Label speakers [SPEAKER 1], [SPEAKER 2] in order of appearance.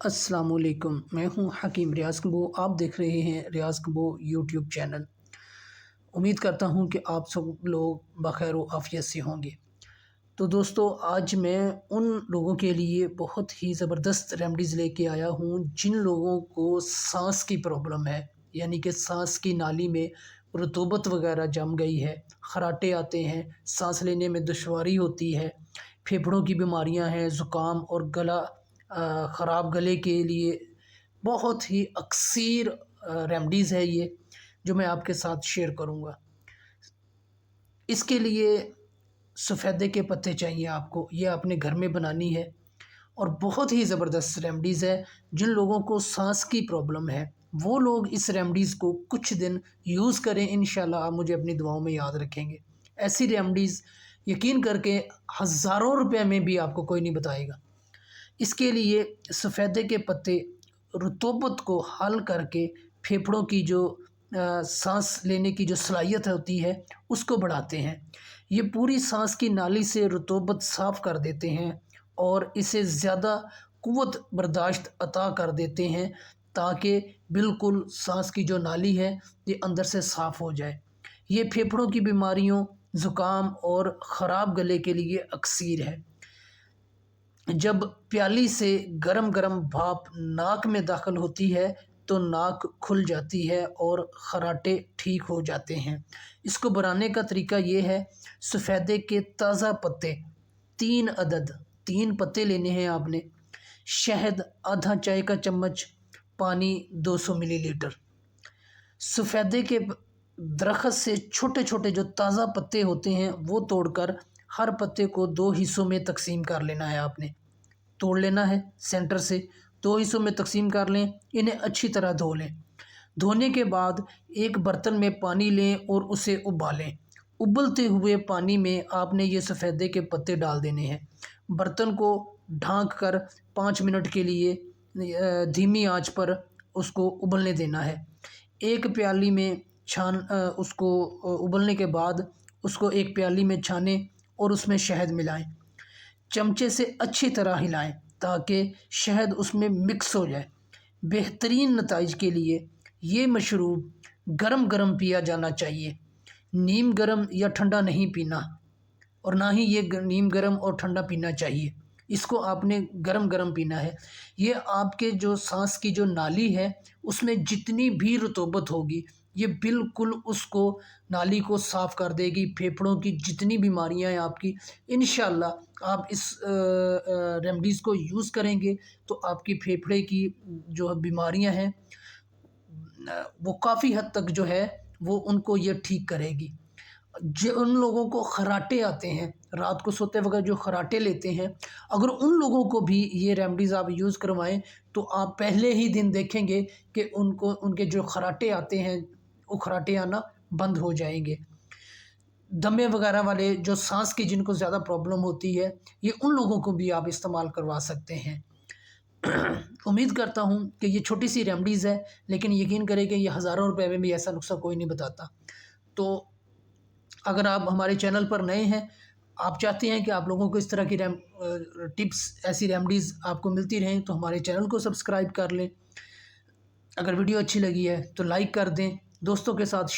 [SPEAKER 1] अस्सलाम वालेकुम, मैं हूं हकीम रियाज़ कबो। आप देख रहे हैं रियाज़ कबो यूट्यूब चैनल। उम्मीद करता हूं कि आप सब लोग बखैर व आफ़ियत से होंगे। तो दोस्तों, आज मैं उन लोगों के लिए बहुत ही ज़बरदस्त रेमेडीज़ लेके आया हूं जिन लोगों को सांस की प्रॉब्लम है, यानी कि सांस की नाली में रतूबत वगैरह जम गई है, खराटे आते हैं, सांस लेने में दुश्वारी होती है, फेफड़ों की बीमारियां हैं, ज़ुकाम और गला ख़राब गले के लिए बहुत ही अक्सर रेमेडीज़ है ये जो मैं आपके साथ शेयर करूँगा। इसके लिए सफ़ेदे के पत्ते चाहिए आपको, ये आपने घर में बनानी है और बहुत ही ज़बरदस्त रेमेडीज़ है। जिन लोगों को सांस की प्रॉब्लम है वो लोग इस रेमेडीज़ को कुछ दिन यूज़ करें, इंशाल्लाह आप मुझे अपनी दुआओं में याद रखेंगे। ऐसी रेमेडीज़ यकीन करके हज़ारों रुपए में भी आपको कोई नहीं बताएगा। इसके लिए सफ़ेदे के पत्ते रतूबत को हल करके फेफड़ों की जो सांस लेने की जो सलाहियत होती है उसको बढ़ाते हैं। ये पूरी सांस की नाली से रतूबत साफ़ कर देते हैं और इसे ज़्यादा क़ुव्वत बर्दाश्त अता कर देते हैं ताकि बिल्कुल सांस की जो नाली है ये अंदर से साफ़ हो जाए। ये फेफड़ों की बीमारियों, ज़ुकाम और ख़राब गले के लिए अक्सर है। जब प्याली से गरम गरम भाप नाक में दाखिल होती है तो नाक खुल जाती है और खराटे ठीक हो जाते हैं। इसको बनाने का तरीका ये है, सफ़ेदे के ताज़ा पत्ते 3 अदद, 3 पत्ते लेने हैं आपने, शहद आधा चाय का चम्मच, पानी 200 मिलीलीटर। सफ़ेदे के दरख्त से छोटे छोटे जो ताज़ा पत्ते होते हैं वो तोड़कर हर पत्ते को 2 हिस्सों में तकसीम कर लेना है। आपने तोड़ लेना है, सेंटर से 2 हिस्सों में तकसीम कर लें। इन्हें अच्छी तरह धो लें। धोने के बाद एक बर्तन में पानी लें और उसे उबालें। उबलते हुए पानी में आपने ये सफ़ेदे के पत्ते डाल देने हैं। बर्तन को ढाँक कर 5 मिनट के लिए धीमी आंच पर उसको उबलने देना है। एक प्याली में उसको उबलने के बाद उसको एक प्याली में छानें और उसमें शहद मिलाएं। चमचे से अच्छी तरह हिलाएं ताकि शहद उसमें मिक्स हो जाए। बेहतरीन नताइज के लिए ये मशरूब गरम गरम पिया जाना चाहिए। नीम गरम या ठंडा नहीं पीना और ना ही ये नीम गरम और ठंडा पीना चाहिए। इसको आपने गरम गरम पीना है। ये आपके जो सांस की जो नाली है उसमें जितनी भी रतूबत होगी ये बिल्कुल उसको नाली को साफ़ कर देगी। फेफड़ों की जितनी बीमारियां हैं आपकी, इंशाल्लाह आप इस रेमेडीज़ को यूज़ करेंगे तो आपकी फेफड़े की जो बीमारियां हैं वो काफ़ी हद तक जो है वो उनको ये ठीक करेगी। जो उन लोगों को खराटे आते हैं, रात को सोते वक्त जो खराटे लेते हैं, अगर उन लोगों को भी ये रेमेडीज़ आप यूज़ करवाएं तो आप पहले ही दिन देखेंगे कि उनको उनके जो खराटे आते हैं वो खराटे आना बंद हो जाएंगे। दमे वगैरह वाले जो सांस की जिनको ज़्यादा प्रॉब्लम होती है ये उन लोगों को भी आप इस्तेमाल करवा सकते हैं। उम्मीद करता हूँ कि ये छोटी सी रेमेडीज़ है, लेकिन यकीन करें कि ये हज़ारों रुपए में भी ऐसा नुस्खा कोई नहीं बताता। तो अगर आप हमारे चैनल पर नए हैं, आप चाहते हैं कि आप लोगों को इस तरह की टिप्स, ऐसी रेमेडीज़ आपको मिलती रहें, तो हमारे चैनल को सब्सक्राइब कर लें। अगर वीडियो अच्छी लगी है तो लाइक कर दें, दोस्तों के साथ